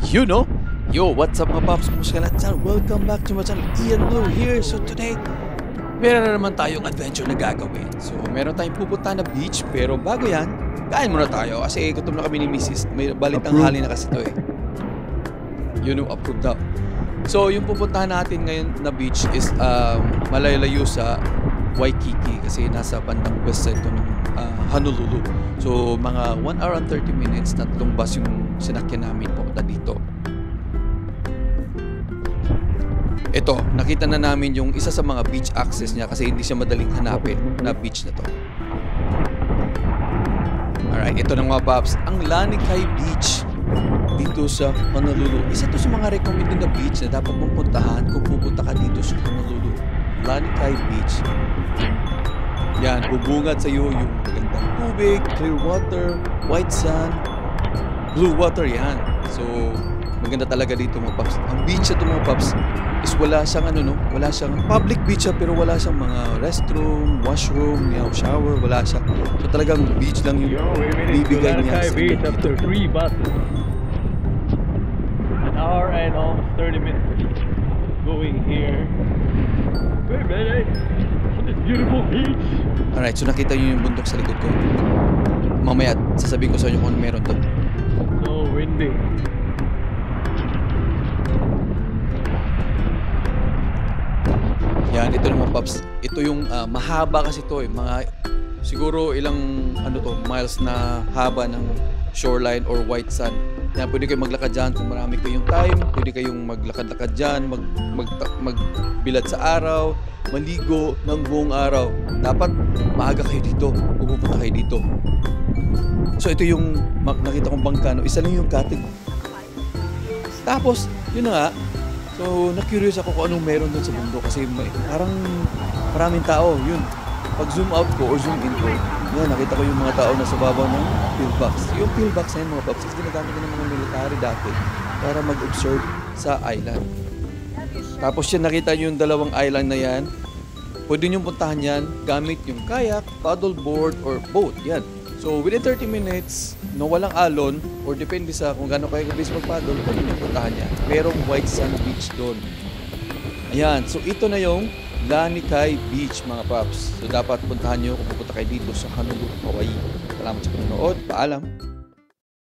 You know? Yo, what's up mga paps? Kumusta ka lahat? Welcome back to my channel. Ian Blue here. So today, meron na naman tayong adventure na gagawin. So meron tayong pupunta na beach. Pero bago yan, kain muna tayo. Kasi gutom na kami ni Mrs. May balit ng hali na kasi to eh. You know, approved daw. So yung pupuntahan natin ngayon na beach is malayo sa Waikiki. Kasi nasa bandang west side to ng Honolulu. So mga 1 hour and 30 minutes, tatlong bus yung sinakyan namin papunta dito. Ito, nakita na namin yung isa sa mga beach access niya kasi hindi siya madaling hanapin na beach na to. Alright, ito na mga paps, ang Lanikai Beach dito sa Honolulu. Isa to sa mga recommended na beach na dapat mong puntahan kung pupunta ka dito sa Honolulu. Lanikai Beach. Yan, bubungad sa iyo yung magandang tubig, clear water, white sand, blue water yan. So, maganda talaga dito mga paps. Ang beach na ito mga paps is wala siyang wala siyang public beach siya pero wala siyang mga restroom, washroom, shower, wala siya. So talagang beach lang yung bibigay niya sa beach dito. after 3 buses. An hour and almost 30 minutes going here. Wait a minute. This beautiful beach. Alright, so nakita niyo yung bundok sa likod ko. Mamaya sasabihin ko sa inyo kung ano meron doon. So windy. Yan, ito naman paps. Ito yung mahaba kasi to eh. Mga siguro ilang miles na haba ng shoreline or white sand. Yan, pwede kayong maglakad dyan kung marami kayong time. Pwede kayong maglakad-lakad dyan, magbilad sa araw, maligo ng buong araw. Dapat maaga kayo dito, pupunta kayo dito. So ito yung nakita kong bangka, no? Isa lang yung cottage. Tapos, yun na nga. So, na-curious ako kung anong meron doon sa bundok kasi parang maraming tao, yun. Pag zoom out ko or zoom in ko, yan, nakita ko yung mga tao na sa babaw ng pillbox. Yung pillbox na yun, mga paps, ginagamit ko ng mga military dati para mag-observe sa island. Tapos yan, nakita nyo yung dalawang island na yan. Pwede nyo puntahan yan gamit yung kayak, paddleboard, or boat. Yan. So, within 30 minutes, no walang alon, or depende sa kung gaano kayo kabilis mag-paddle, pwede nyo puntahan yan. Merong white sand beach doon. Ayan. So, ito na yung Lanikai Beach, mga paps. So, dapat puntahan nyo kung pupunta kayo dito sa Honolulu, Hawaii. Salamat sa panonood. Paalam.